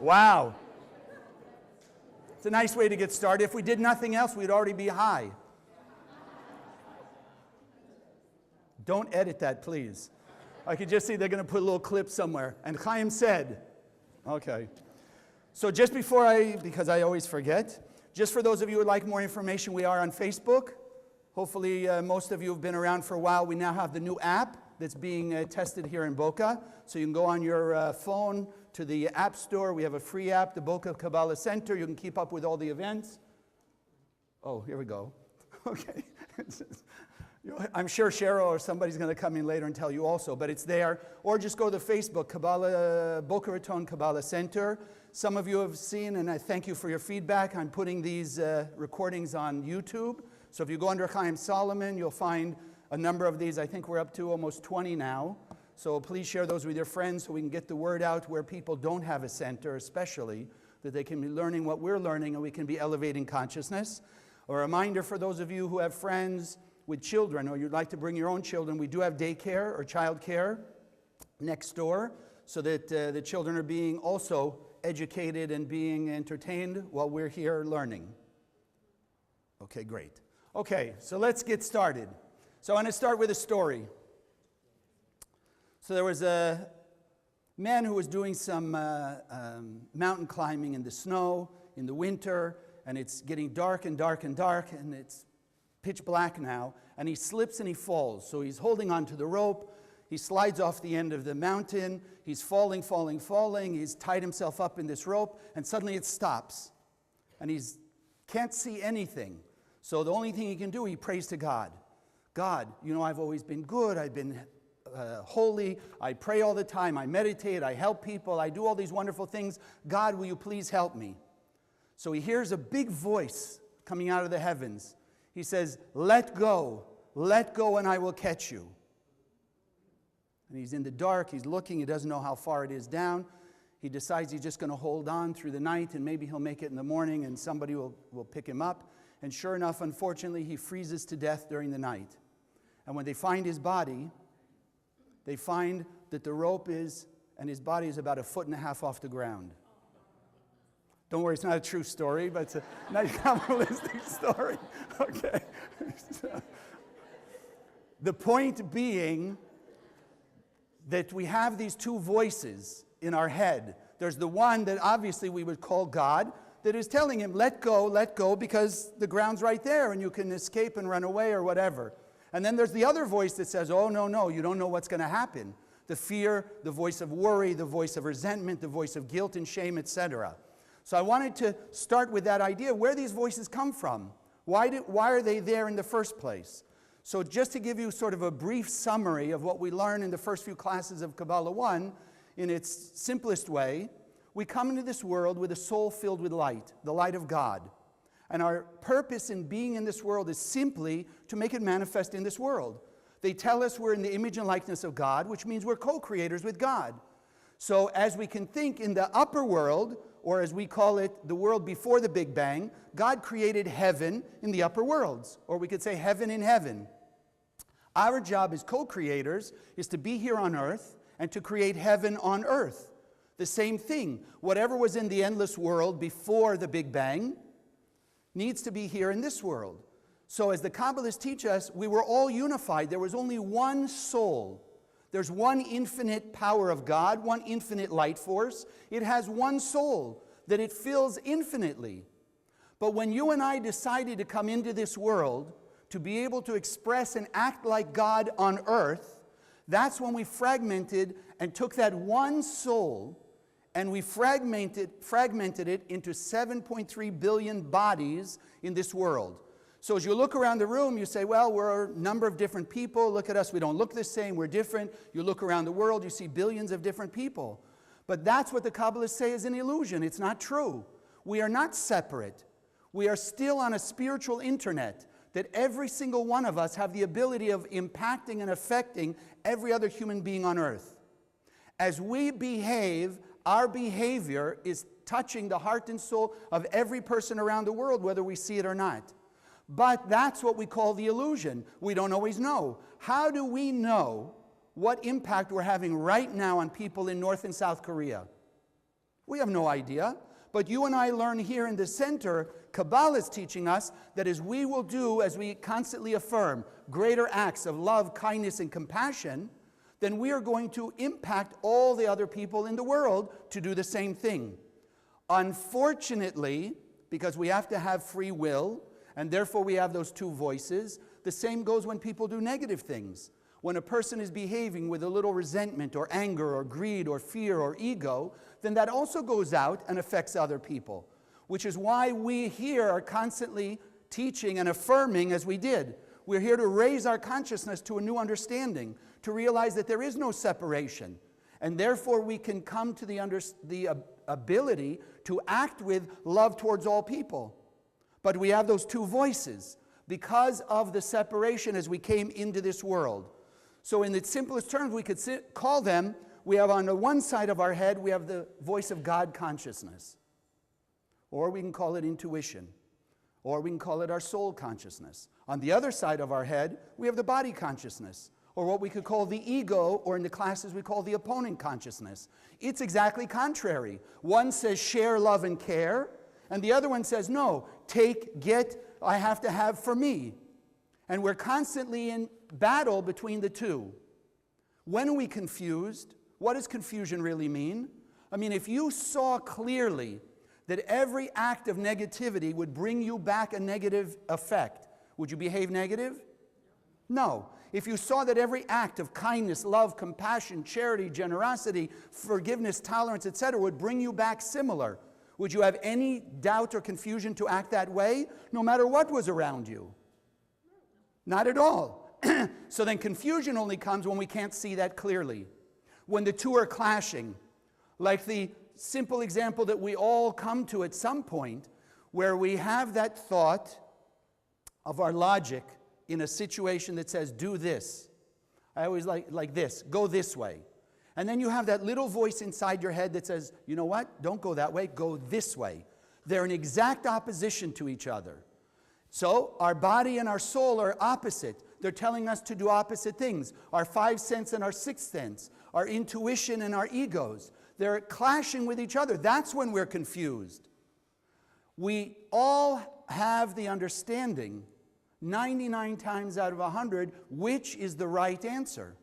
Wow. It's a nice way to get started. If we did nothing else, we'd already be high. Don't edit that, please. I could just see they're going to put a little clip somewhere. And Chaim said, okay. So just before because I always forget, just for those of you who would like more information, we are on Facebook. Hopefully most of you have been around for a while. We now have the new app that's being tested here in Boca. So you can go on your phone to the App Store. We have a free app, the Boca Kabbalah Center. You can keep up with all the events. Oh, here we go. Okay. I'm sure Cheryl or somebody's going to come in later and tell you also, but it's there. Or just go to Facebook, Boca Raton Kabbalah Center. Some of you have seen, and I thank you for your feedback. I'm putting these recordings on YouTube. So if you go under Chaim Solomon, you'll find a number of these. I think we're up to almost 20 now. So please share those with your friends so we can get the word out where people don't have a center, especially, that they can be learning what we're learning and we can be elevating consciousness. A reminder for those of you who have friends with children or you'd like to bring your own children, we do have daycare or child care next door so that the children are being also educated and being entertained while we're here learning. Okay, great. Okay, so let's get started. So I want to start with a story. So there was a man who was doing some mountain climbing in the snow in the winter, and it's getting dark and dark and dark, and it's pitch black now, and he slips and he falls. So he's holding onto the rope. He slides off the end of the mountain. He's falling, falling, falling. He's tied himself up in this rope, and suddenly it stops. And he can't see anything. So the only thing he can do, he prays to God. God, you know, I've always been good. I've been holy. I pray all the time. I meditate. I help people. I do all these wonderful things. God, will you please help me? So he hears a big voice coming out of the heavens. He says, let go, and I will catch you. And he's in the dark, he's looking, he doesn't know how far it is down. He decides he's just going to hold on through the night, and maybe he'll make it in the morning, and somebody will pick him up. And sure enough, unfortunately, he freezes to death during the night. And when they find his body, they find that the rope and his body is about 1.5 feet off the ground. Don't worry, it's not a true story, but it's a nice Kabbalistic story. Okay. The point being that we have these two voices in our head. There's the one that obviously we would call God, that is telling him, let go, because the ground's right there and you can escape and run away or whatever. And then there's the other voice that says, oh, no, you don't know what's going to happen. The fear, the voice of worry, the voice of resentment, the voice of guilt and shame, etc. So I wanted to start with that idea, where these voices come from. Why are they there in the first place? So just to give you sort of a brief summary of what we learn in the first few classes of Kabbalah 1, in its simplest way, we come into this world with a soul filled with light, the light of God. And our purpose in being in this world is simply to make it manifest in this world. They tell us we're in the image and likeness of God, which means we're co-creators with God. So as we can think in the upper world, or as we call it, the world before the Big Bang, God created heaven in the upper worlds, or we could say heaven in heaven. Our job as co-creators is to be here on earth and to create heaven on earth. The same thing. Whatever was in the endless world before the Big Bang needs to be here in this world. So as the Kabbalists teach us, we were all unified. There was only one soul. There's one infinite power of God, one infinite light force. It has one soul that it fills infinitely. But when you and I decided to come into this world to be able to express and act like God on earth, that's when we fragmented and took that one soul and we fragmented it into 7.3 billion bodies in this world. So as you look around the room, you say, well, we're a number of different people. Look at us. We don't look the same. We're different. You look around the world, you see billions of different people. But that's what the Kabbalists say is an illusion. It's not true. We are not separate. We are still on a spiritual internet that every single one of us have the ability of impacting and affecting every other human being on earth. As we behave, our behavior is touching the heart and soul of every person around the world, whether we see it or not. But that's what we call the illusion. We don't always know. How do we know what impact we're having right now on people in North and South Korea? We have no idea. But you and I learn here in the center, Kabbalah is teaching us that as we will do, as we constantly affirm, greater acts of love, kindness, and compassion, then we are going to impact all the other people in the world to do the same thing. Unfortunately, because we have to have free will, and therefore we have those two voices, the same goes when people do negative things. When a person is behaving with a little resentment or anger or greed or fear or ego, then that also goes out and affects other people. Which is why we here are constantly teaching and affirming as we did. We're here to raise our consciousness to a new understanding, to realize that there is no separation. And therefore we can come to the ability to act with love towards all people. But we have those two voices because of the separation as we came into this world. So in the simplest terms, we could call them, we have on the one side of our head, we have the voice of God consciousness. Or we can call it intuition. Or we can call it our soul consciousness. On the other side of our head, we have the body consciousness. Or what we could call the ego, or in the classes we call the opponent consciousness. It's exactly contrary. One says share, love, and care. And the other one says, no, take, get, I have to have for me. And we're constantly in battle between the two. When are we confused? What does confusion really mean? I mean, if you saw clearly that every act of negativity would bring you back a negative effect, would you behave negative? No. If you saw that every act of kindness, love, compassion, charity, generosity, forgiveness, tolerance, etc. would bring you back similar, would you have any doubt or confusion to act that way, no matter what was around you? Not at all. So then confusion only comes when we can't see that clearly. When the two are clashing. Like the simple example that we all come to at some point, where we have that thought of our logic in a situation that says, do this. I always like this, go this way. And then you have that little voice inside your head that says, you know what, don't go that way, go this way. They're in exact opposition to each other. So our body and our soul are opposite. They're telling us to do opposite things. Our five sense and our sixth sense, our intuition and our egos, they're clashing with each other. That's when we're confused. We all have the understanding, 99 times out of 100, which is the right answer.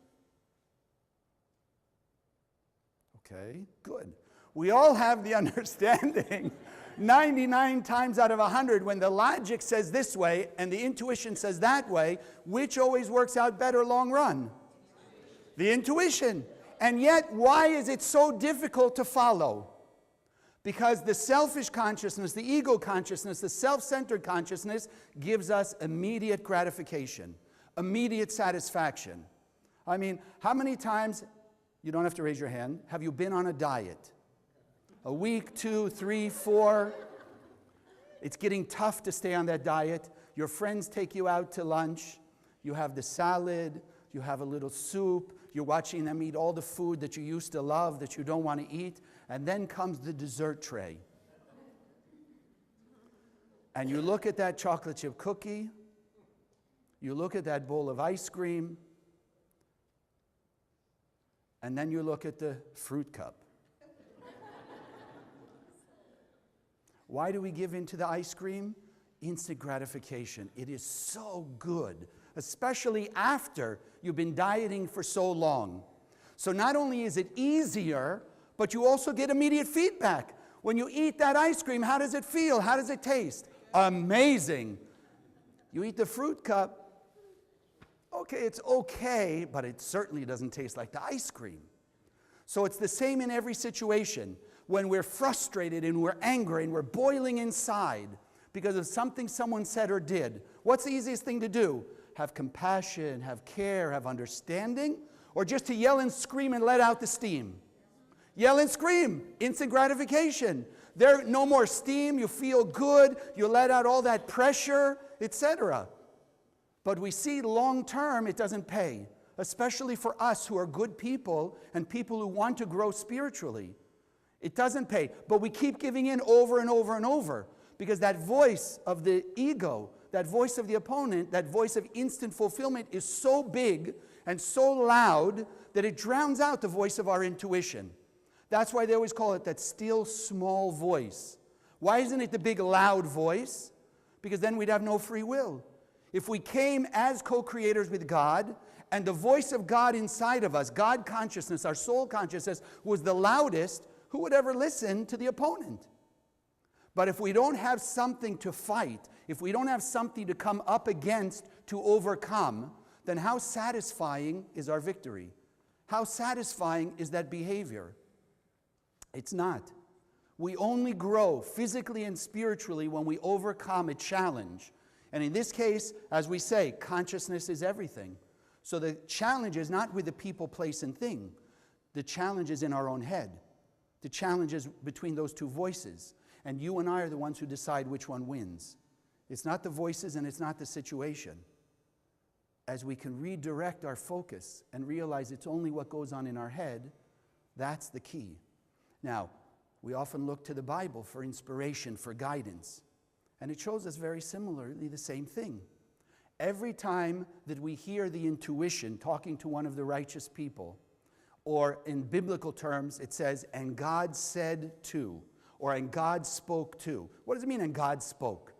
Okay, good. We all have the understanding 99 times out of 100 when the logic says this way and the intuition says that way, which always works out better long run? The intuition. And yet, why is it so difficult to follow? Because the selfish consciousness, the ego consciousness, the self-centered consciousness gives us immediate gratification, immediate satisfaction. I mean, how many times, you don't have to raise your hand, have you been on a diet? A week, 2, 3, 4. It's getting tough to stay on that diet. Your friends take you out to lunch. You have the salad. You have a little soup. You're watching them eat all the food that you used to love that you don't want to eat. And then comes the dessert tray. And you look at that chocolate chip cookie. You look at that bowl of ice cream. And then you look at the fruit cup. Why do we give in to the ice cream? Instant gratification. It is so good, especially after you've been dieting for so long. So not only is it easier, but you also get immediate feedback. When you eat that ice cream, how does it feel? How does it taste? Amazing. You eat the fruit cup, okay, it's okay, but it certainly doesn't taste like the ice cream. So it's the same in every situation. When we're frustrated and we're angry and we're boiling inside because of something someone said or did, what's the easiest thing to do? Have compassion, have care, have understanding, or just to yell and scream and let out the steam? Yell and scream, instant gratification. There, no more steam, you feel good, you let out all that pressure, etc. But we see long term it doesn't pay, especially for us who are good people and people who want to grow spiritually. It doesn't pay, but we keep giving in over and over and over because that voice of the ego, that voice of the opponent, that voice of instant fulfillment is so big and so loud that it drowns out the voice of our intuition. That's why they always call it that still small voice. Why isn't it the big loud voice? Because then we'd have no free will. If we came as co-creators with God, and the voice of God inside of us, God consciousness, our soul consciousness, was the loudest, who would ever listen to the opponent? But if we don't have something to fight, if we don't have something to come up against to overcome, then how satisfying is our victory? How satisfying is that behavior? It's not. We only grow physically and spiritually when we overcome a challenge. And in this case, as we say, consciousness is everything. So the challenge is not with the people, place, and thing. The challenge is in our own head. The challenge is between those two voices. And you and I are the ones who decide which one wins. It's not the voices and it's not the situation. As we can redirect our focus and realize it's only what goes on in our head, that's the key. Now, we often look to the Bible for inspiration, for guidance. And it shows us very similarly the same thing. Every time that we hear the intuition talking to one of the righteous people, or in biblical terms it says, and God said to, or and God spoke to. What does it mean, and God spoke?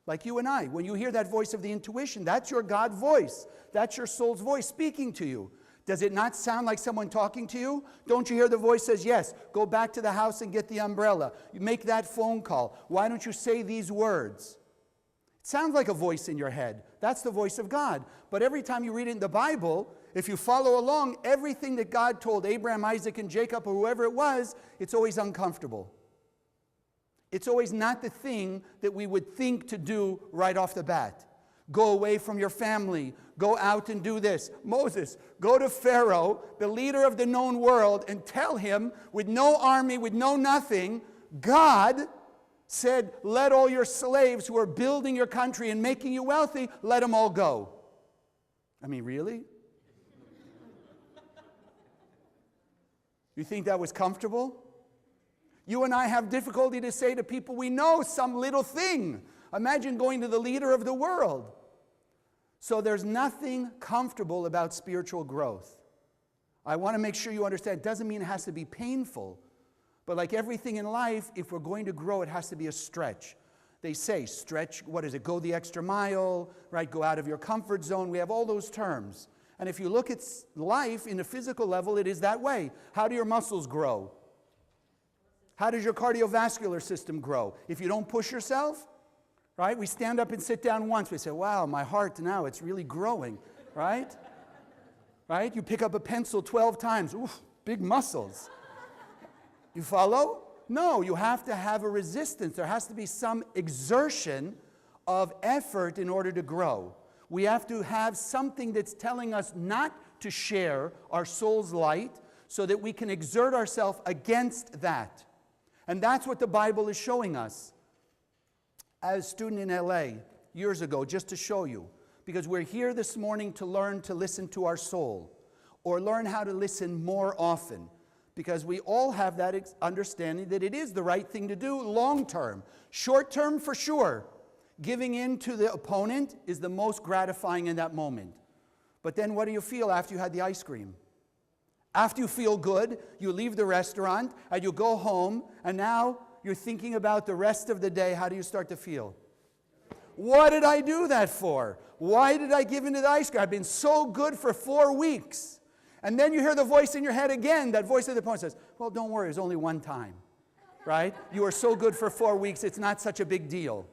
Like you and I, when you hear that voice of the intuition, that's your God voice. That's your soul's voice speaking to you. Does it not sound like someone talking to you? Don't you hear the voice says, yes, go back to the house and get the umbrella. You make that phone call. Why don't you say these words? It sounds like a voice in your head. That's the voice of God. But every time you read it in the Bible, if you follow along, everything that God told Abraham, Isaac, and Jacob, or whoever it was, it's always uncomfortable. It's always not the thing that we would think to do right off the bat. Go away from your family. Go out and do this. Moses, go to Pharaoh, the leader of the known world, and tell him, with no army, with no nothing, God said, let all your slaves who are building your country and making you wealthy, let them all go. I mean, really? You think that was comfortable? You and I have difficulty to say to people we know some little thing. Imagine going to the leader of the world. So there's nothing comfortable about spiritual growth. I want to make sure you understand. It doesn't mean it has to be painful. But like everything in life, if we're going to grow, it has to be a stretch. They say stretch, what is it? Go the extra mile, right? Go out of your comfort zone. We have all those terms. And if you look at life in a physical level, it is that way. How do your muscles grow? How does your cardiovascular system grow? If you don't push yourself, right? We stand up and sit down once. We say, wow, my heart now, it's really growing, right? Right? You pick up a pencil 12 times. Oof, big muscles. You follow? No, you have to have a resistance. There has to be some exertion of effort in order to grow. We have to have something that's telling us not to share our soul's light so that we can exert ourselves against that. And that's what the Bible is showing us. As a student in LA years ago, just to show you, because we're here this morning to learn to listen to our soul, or learn how to listen more often, because we all have that understanding that it is the right thing to do long term. Short term, for sure. Giving in to the opponent is the most gratifying in that moment. But then what do you feel after you had the ice cream? After you feel good, you leave the restaurant and you go home, and now you're thinking about the rest of the day. How do you start to feel? What did I do that for? Why did I give in to the ice cream? I've been so good for 4 weeks. And then you hear the voice in your head again. That voice of the opponent says, well, don't worry, it was only one time. Right? You were so good for 4 weeks, it's not such a big deal.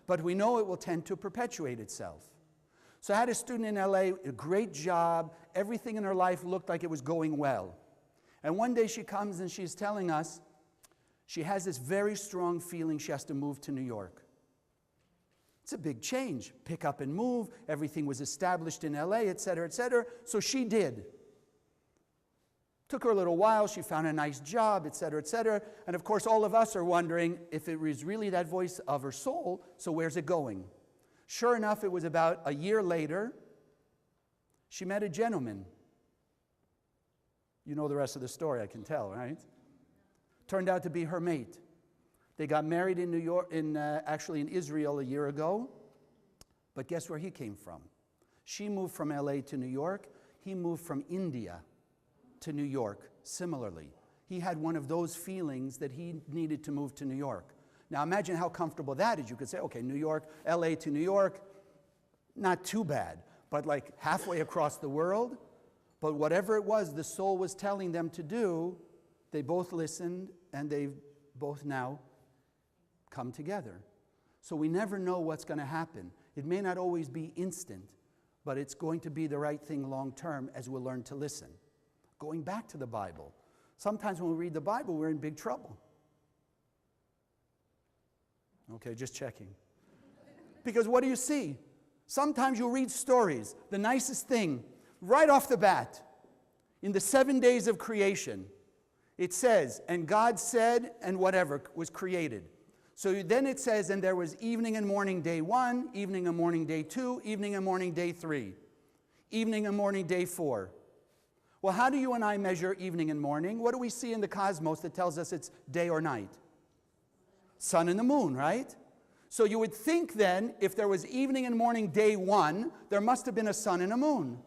But we know it will tend to perpetuate itself. So I had a student in LA, a great job. Everything in her life looked like it was going well. And one day she comes and she's telling us she has this very strong feeling she has to move to New York. It's a big change. Pick up and move. Everything was established in LA, et cetera, et cetera. So she did. Took her a little while. She found a nice job, et cetera, et cetera. And of course, all of us are wondering if it was really that voice of her soul, so where's it going? Sure enough, it was about a year later, she met a gentleman. You know the rest of the story, I can tell, right? Turned out to be her mate. They got married in New York, actually in Israel a year ago. But guess where he came from? She moved from LA to New York. He moved from India to New York, similarly. he had one of those feelings that he needed to move to New York. Now imagine how comfortable that is. You could say, okay, New York, LA to New York, not too bad, but like halfway across the world. But whatever it was the soul was telling them to do, they both listened and they've both now come together. So we never know what's going to happen. It may not always be instant, but it's going to be the right thing long term as we learn to listen. Going back to the Bible, sometimes when we read the Bible, we're in big trouble. Okay, just checking. Because what do you see? Sometimes you read stories, the nicest thing, right off the bat. In the 7 days of creation, it says, and God said, and whatever was created. So then it says, and there was evening and morning day 1, evening and morning day 2, evening and morning day 3, evening and morning day 4. Well, how do you and I measure evening and morning? What do we see in the cosmos that tells us it's day or night? Sun and the moon, right? So you would think then, if there was evening and morning day 1, there must have been a sun and a moon.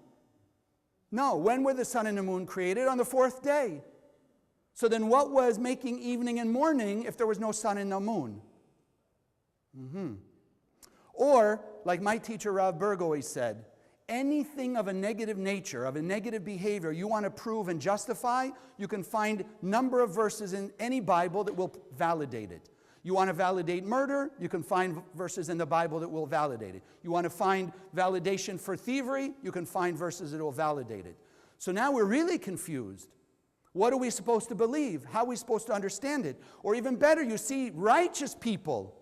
No, when were the sun and the moon created? On the 4th day. So then what was making evening and morning if there was no sun and no moon? Or, like my teacher Rav Berg always said, anything of a negative nature, of a negative behavior you want to prove and justify, you can find a number of verses in any Bible that will validate it. You want to validate murder, you can find verses in the Bible that will validate it. You want to find validation for thievery, you can find verses that will validate it. So now we're really confused. What are we supposed to believe? How are we supposed to understand it? Or even better, you see righteous people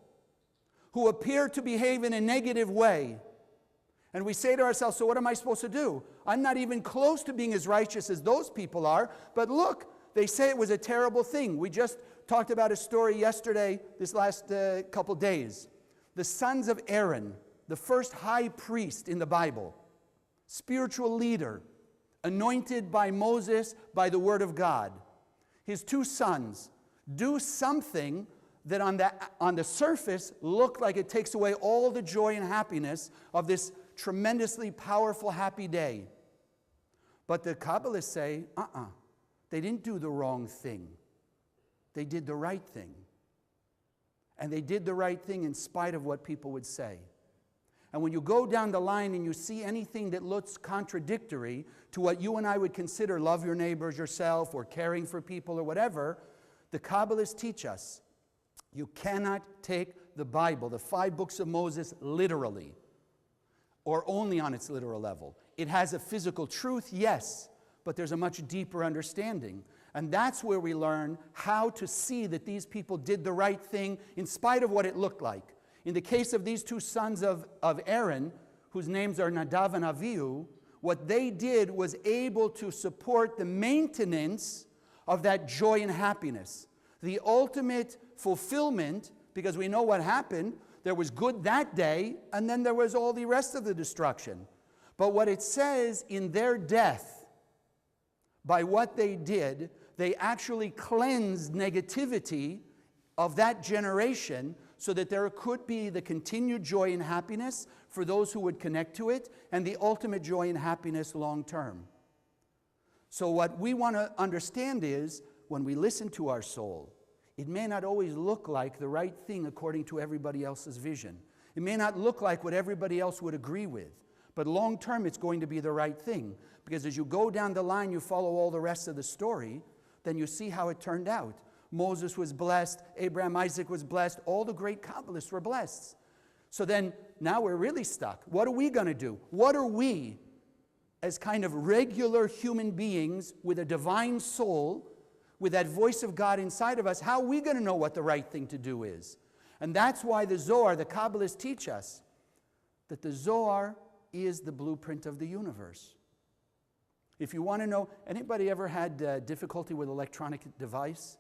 who appear to behave in a negative way. And we say to ourselves, so what am I supposed to do? I'm not even close to being as righteous as those people are. But look, they say it was a terrible thing. We just talked about a story yesterday, this last couple days. The sons of Aaron, the first high priest in the Bible, spiritual leader, anointed by Moses by the word of God. His 2 sons do something that on the surface look like it takes away all the joy and happiness of this tremendously powerful, happy day. But the Kabbalists say, they didn't do the wrong thing. They did the right thing. And they did the right thing in spite of what people would say. And when you go down the line and you see anything that looks contradictory to what you and I would consider love your neighbors, yourself, or caring for people or whatever, the Kabbalists teach us you cannot take the Bible, the 5 books of Moses, literally, or only on its literal level. It has a physical truth, yes, but there's a much deeper understanding. And that's where we learn how to see that these people did the right thing in spite of what it looked like. In the case of these 2 sons of Aaron, whose names are Nadav and Avihu, what they did was able to support the maintenance of that joy and happiness. The ultimate fulfillment, because we know what happened. There was good that day, and then there was all the rest of the destruction. But what it says in their death, by what they did, they actually cleansed negativity of that generation so that there could be the continued joy and happiness for those who would connect to it, and the ultimate joy and happiness long term. So what we want to understand is, when we listen to our soul, it may not always look like the right thing according to everybody else's vision. It may not look like what everybody else would agree with, but long term it's going to be the right thing. Because as you go down the line, you follow all the rest of the story, then you see how it turned out. Moses was blessed, Abraham, Isaac was blessed, all the great Kabbalists were blessed. So then, now we're really stuck. What are we going to do? What are we, as kind of regular human beings with a divine soul, with that voice of God inside of us, how are we going to know what the right thing to do is? And that's why the Zohar, the Kabbalists teach us that the Zohar is the blueprint of the universe. If you want to know, anybody ever had difficulty with electronic device?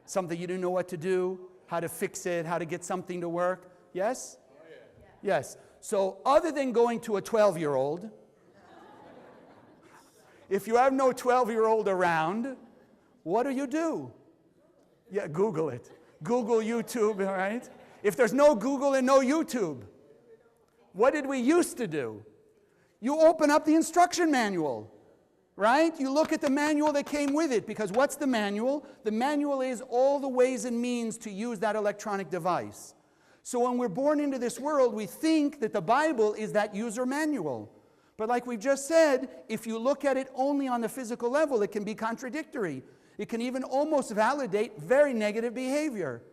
Something you didn't know what to do, how to fix it, how to get something to work? Yes? Oh, yeah. Yes. So other than going to a 12-year-old, if you have no 12-year-old around, what do? Yeah, Google it. Google YouTube, all right? If there's no Google and no YouTube, what did we used to do? You open up the instruction manual. Right? You look at the manual that came with it, because what's the manual? The manual is all the ways and means to use that electronic device. So when we're born into this world, we think that the Bible is that user manual. But like we just said, if you look at it only on the physical level, it can be contradictory. It can even almost validate very negative behavior.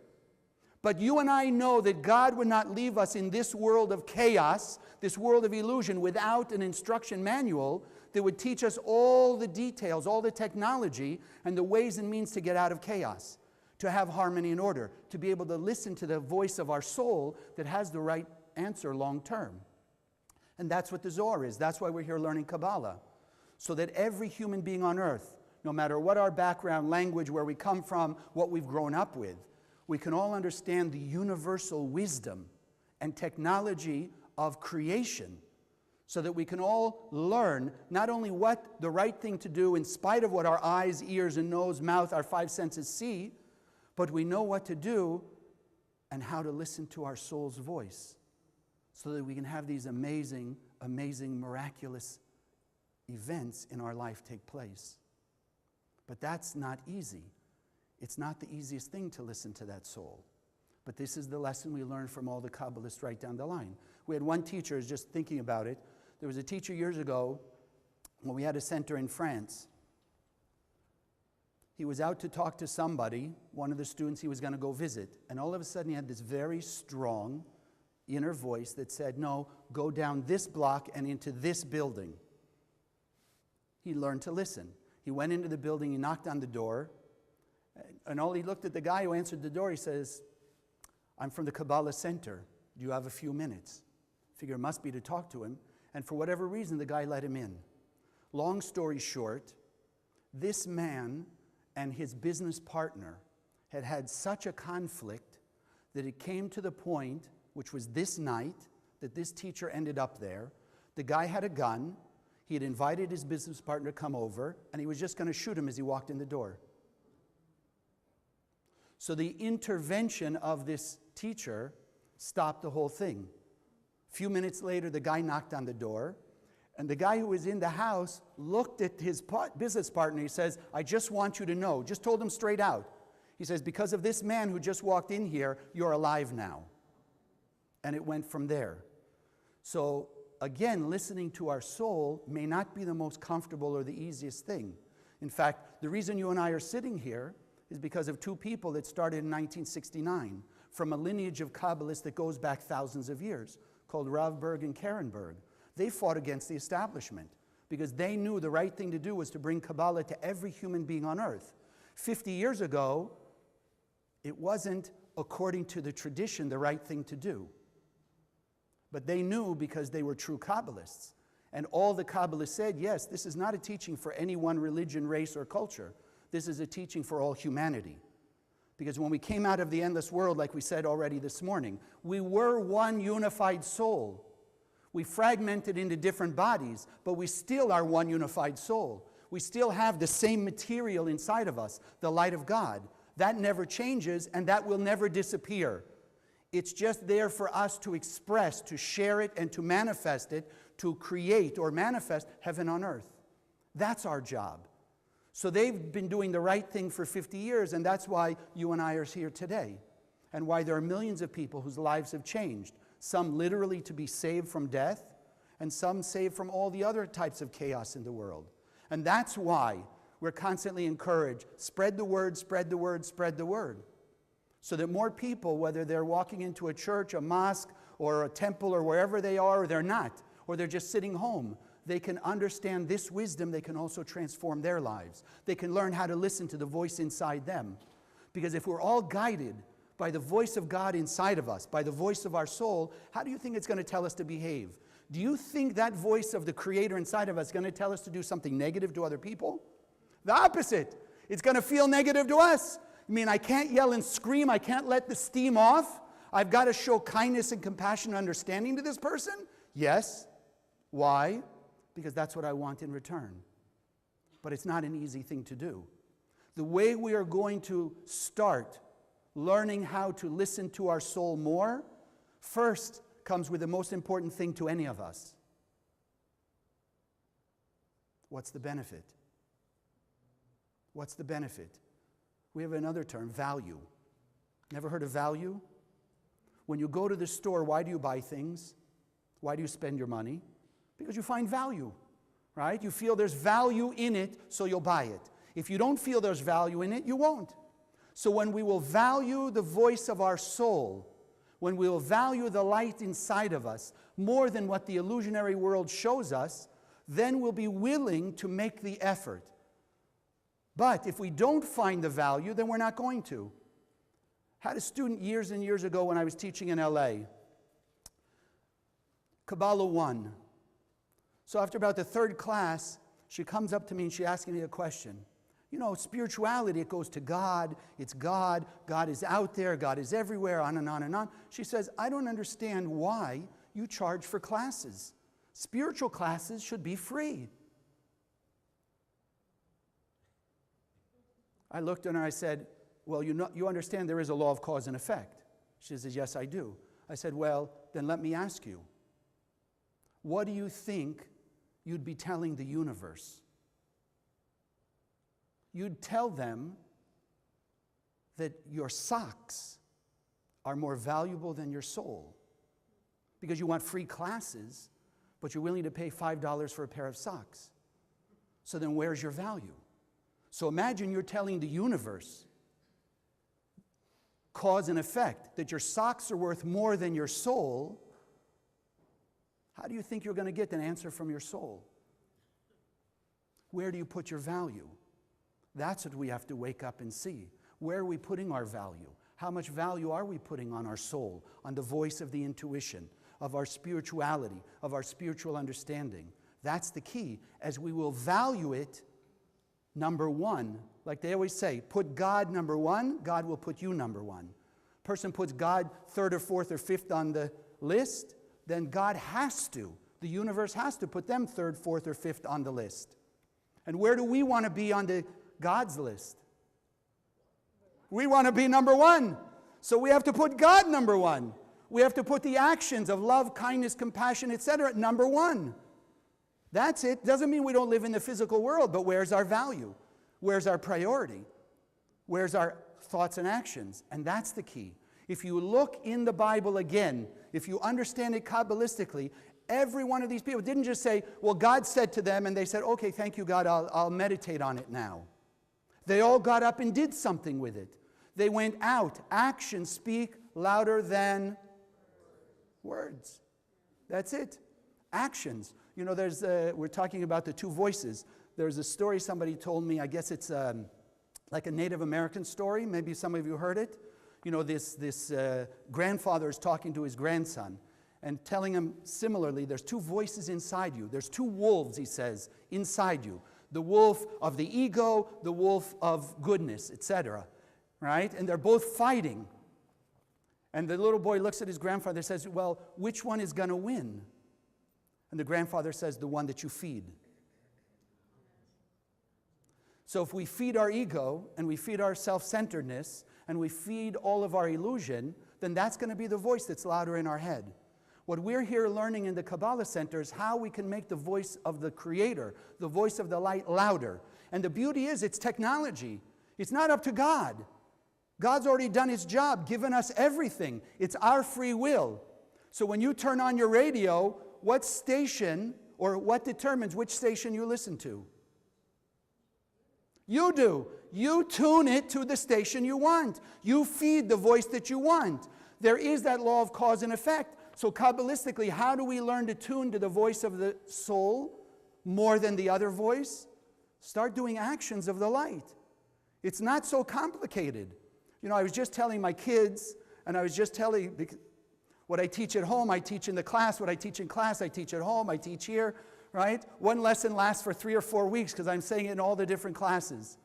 But you and I know that God would not leave us in this world of chaos, this world of illusion, without an instruction manual that would teach us all the details, all the technology, and the ways and means to get out of chaos, to have harmony and order, to be able to listen to the voice of our soul that has the right answer long term. And that's what the Tsar is. That's why we're here learning Kabbalah. So that every human being on earth, no matter what our background, language, where we come from, what we've grown up with, we can all understand the universal wisdom and technology of creation, so that we can all learn not only what the right thing to do in spite of what our eyes, ears, and nose, mouth, our five senses see, but we know what to do and how to listen to our soul's voice, so that we can have these amazing, amazing, miraculous events in our life take place. But that's not easy. It's not the easiest thing to listen to that soul. But this is the lesson we learned from all the Kabbalists right down the line. We had one teacher, is just thinking about it. There was a teacher years ago when we had a center in France. He was out to talk to somebody, one of the students he was going to go visit. And all of a sudden he had this very strong inner voice that said, no, go down this block and into this building. He learned to listen. He went into the building, he knocked on the door, and he looked at the guy who answered the door. He says, I'm from the Kabbalah Center. Do you have a few minutes? Figure it must be to talk to him. And for whatever reason, the guy let him in. Long story short, this man and his business partner had had such a conflict that it came to the point, which was this night, that this teacher ended up there. The guy had a gun. He had invited his business partner to come over, and he was just going to shoot him as he walked in the door. So the intervention of this teacher stopped the whole thing. A few minutes later, the guy knocked on the door, and the guy who was in the house looked at his business partner. He says, I just want you to know, just told him straight out. He says, because of this man who just walked in here, you're alive now. And it went from there. So again, listening to our soul may not be the most comfortable or the easiest thing. In fact, the reason you and I are sitting here is because of two people that started in 1969 from a lineage of Kabbalists that goes back thousands of years, called Rav Berg and Karen Berg. They fought against the establishment because they knew the right thing to do was to bring Kabbalah to every human being on earth. 50 years ago, it wasn't, according to the tradition, the right thing to do. But they knew because they were true Kabbalists. And all the Kabbalists said, yes, this is not a teaching for any one religion, race, or culture. This is a teaching for all humanity. Because when we came out of the endless world, like we said already this morning, we were one unified soul. We fragmented into different bodies, but we still are one unified soul. We still have the same material inside of us, the light of God. That never changes, and that will never disappear. It's just there for us to express, to share it, and to manifest it, to create or manifest heaven on earth. That's our job. So they've been doing the right thing for 50 years, and that's why you and I are here today, and why there are millions of people whose lives have changed, some literally to be saved from death, and some saved from all the other types of chaos in the world. And that's why we're constantly encouraged, spread the word, spread the word, spread the word. So that more people, whether they're walking into a church, a mosque, or a temple, or wherever they are, or they're not, or they're just sitting home, they can understand this wisdom. They can also transform their lives. They can learn how to listen to the voice inside them. Because if we're all guided by the voice of God inside of us, by the voice of our soul, how do you think it's going to tell us to behave? Do you think that voice of the Creator inside of us is going to tell us to do something negative to other people? The opposite. It's going to feel negative to us. I mean, I can't yell and scream. I can't let the steam off. I've got to show kindness and compassion and understanding to this person? Yes. Why? Because that's what I want in return. But it's not an easy thing to do. The way we are going to start learning how to listen to our soul more, first comes with the most important thing to any of us. What's the benefit? What's the benefit? We have another term, value. Never heard of value? When you go to the store, why do you buy things? Why do you spend your money? Because you find value, right? You feel there's value in it, so you'll buy it. If you don't feel there's value in it, you won't. So when we will value the voice of our soul, when we will value the light inside of us more than what the illusionary world shows us, then we'll be willing to make the effort. But if we don't find the value, then we're not going to. Had a student years and years ago when I was teaching in LA. Kabbalah 1. So after about the third class, she comes up to me and she asks me a question. You know, spirituality, it goes to God, it's God, God is out there, God is everywhere, on and on and on. She says, I don't understand why you charge for classes. Spiritual classes should be free. I looked at her and I said, well, you understand there is a law of cause and effect. She says, yes, I do. I said, well, then let me ask you, what do you think you'd be telling the universe? You'd tell them that your socks are more valuable than your soul because you want free classes, but you're willing to pay $5 for a pair of socks. So then where's your value? So imagine you're telling the universe, cause and effect, that your socks are worth more than your soul. How do you think you're going to get an answer from your soul? Where do you put your value? That's what we have to wake up and see. Where are we putting our value? How much value are we putting on our soul, on the voice of the intuition, of our spirituality, of our spiritual understanding? That's the key. As we will value it, number one, like they always say, put God number one, God will put you number one. Person puts God third or fourth or fifth on the list, then God has to, the universe has to put them third, fourth, or fifth on the list. And where do we want to be on the God's list? We want to be number one. So we have to put God number one. We have to put the actions of love, kindness, compassion, etc. number one. That's it. Doesn't mean we don't live in the physical world, but where's our value? Where's our priority? Where's our thoughts and actions? And that's the key. If you look in the Bible again, if you understand it Kabbalistically, every one of these people didn't just say, well, God said to them, and they said, okay, thank you, God, I'll meditate on it now. They all got up and did something with it. They went out. Actions speak louder than words. That's it. Actions. You know, we're talking about the two voices. There's a story somebody told me, I guess it's like a Native American story. Maybe some of you heard it. You know, this grandfather is talking to his grandson and telling him similarly, there's two voices inside you. There's two wolves, he says, inside you. The wolf of the ego, the wolf of goodness, etc. Right? And they're both fighting. And the little boy looks at his grandfather and says, well, which one is going to win? And the grandfather says, the one that you feed. So if we feed our ego, and we feed our self-centeredness, and we feed all of our illusion, then that's going to be the voice that's louder in our head. What we're here learning in the Kabbalah Center is how we can make the voice of the Creator, the voice of the light, louder. And the beauty is, it's technology. It's not up to God. God's already done His job, given us everything. It's our free will. So when you turn on your radio, what station, or what determines which station you listen to? You do. You tune it to the station you want. You feed the voice that you want. There is that law of cause and effect. So Kabbalistically, how do we learn to tune to the voice of the soul more than the other voice? Start doing actions of the light. It's not so complicated. You know, I was just telling my kids, and I was just telling, what I teach at home, I teach in the class. What I teach in class, I teach at home. I teach here, right? One lesson lasts for 3 or 4 weeks because I'm saying it in all the different classes.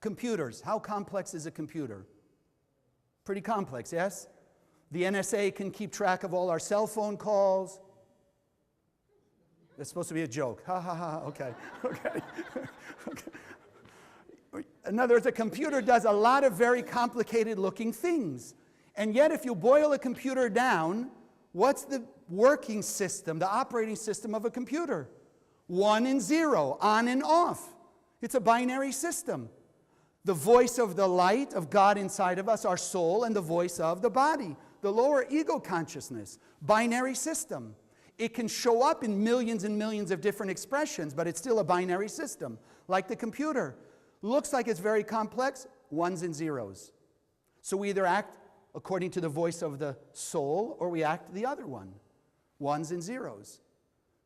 Computers. How complex is a computer? Pretty complex, yes? The NSA can keep track of all our cell phone calls. That's supposed to be a joke. Ha, ha, ha. Okay. Okay. Okay. In other words, a computer does a lot of very complicated looking things. And yet, if you boil a computer down, what's the working system, the operating system of a computer? 1 and 0, on and off. It's a binary system. The voice of the light of God inside of us, our soul, and the voice of the body, the lower ego consciousness. Binary system. It can show up in millions and millions of different expressions, but it's still a binary system. Like the computer. Looks like it's very complex, 1s and 0s. So we either act according to the voice of the soul, or we act the other one, 1s and 0s.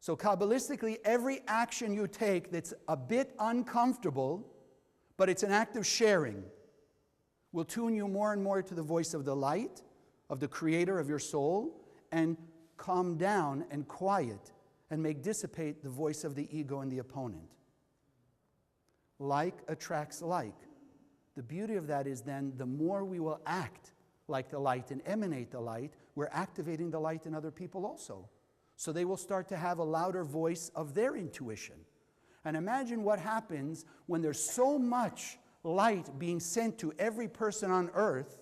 So Kabbalistically, every action you take that's a bit uncomfortable, but it's an act of sharing, will tune you more and more to the voice of the light, of the creator of your soul, and calm down and quiet and make dissipate the voice of the ego and the opponent. Like attracts like. The beauty of that is then the more we will act like the light and emanate the light, we're activating the light in other people also. So they will start to have a louder voice of their intuition. And imagine what happens when there's so much light being sent to every person on earth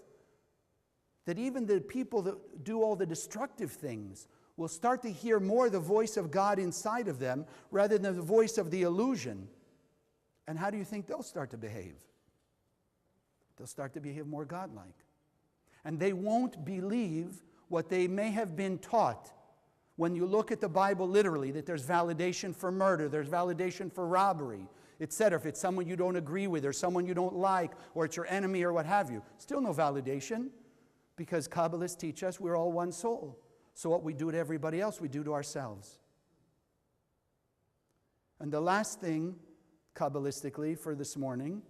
that even the people that do all the destructive things will start to hear more the voice of God inside of them rather than the voice of the illusion. And how do you think they'll start to behave? They'll start to behave more godlike. And they won't believe what they may have been taught. When you look at the Bible literally, that there's validation for murder, there's validation for robbery, etc. If it's someone you don't agree with or someone you don't like or it's your enemy or what have you, still no validation because Kabbalists teach us we're all one soul. So what we do to everybody else, we do to ourselves. And the last thing, Kabbalistically, for this morning,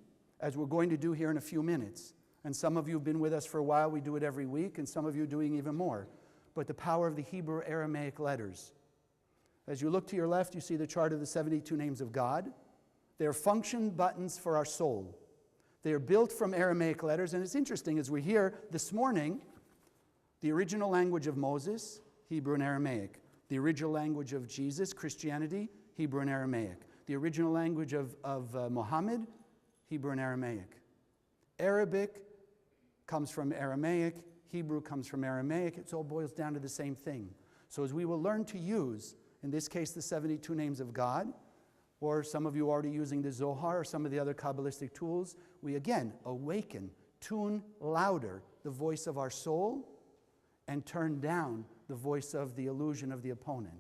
as we're going to do here in a few minutes, and some of you have been with us for a while, we do it every week, and some of you are doing even more, but the power of the Hebrew Aramaic letters. As you look to your left, you see the chart of the 72 names of God. They are function buttons for our soul. They are built from Aramaic letters, and it's interesting, as we're here this morning, the original language of Moses, Hebrew and Aramaic. The original language of Jesus, Christianity, Hebrew and Aramaic. The original language of Muhammad, Hebrew and Aramaic. Arabic comes from Aramaic, Hebrew comes from Aramaic. It all boils down to the same thing. So as we will learn to use, in this case, the 72 names of God, or some of you already using the Zohar or some of the other Kabbalistic tools, we again awaken, tune louder the voice of our soul and turn down the voice of the illusion of the opponent.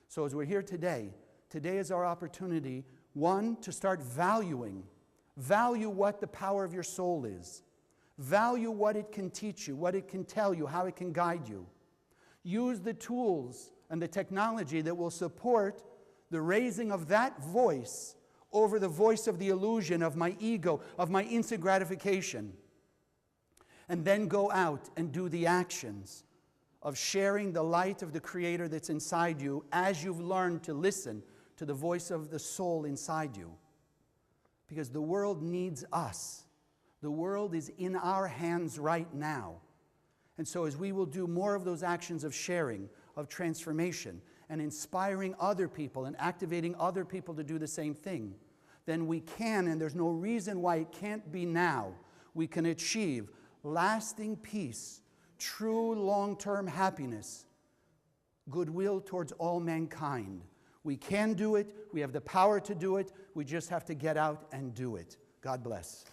So as we're here today is our opportunity, one, to start value what the power of your soul is. Value what it can teach you, what it can tell you, how it can guide you. Use the tools and the technology that will support the raising of that voice over the voice of the illusion of my ego, of my instant gratification. And then go out and do the actions of sharing the light of the Creator that's inside you as you've learned to listen to the voice of the soul inside you. Because the world needs us. The world is in our hands right now. And so as we will do more of those actions of sharing, of transformation, and inspiring other people and activating other people to do the same thing, then we can, and there's no reason why it can't be now, we can achieve lasting peace, true long-term happiness, goodwill towards all mankind. We can do it. We have the power to do it. We just have to get out and do it. God bless.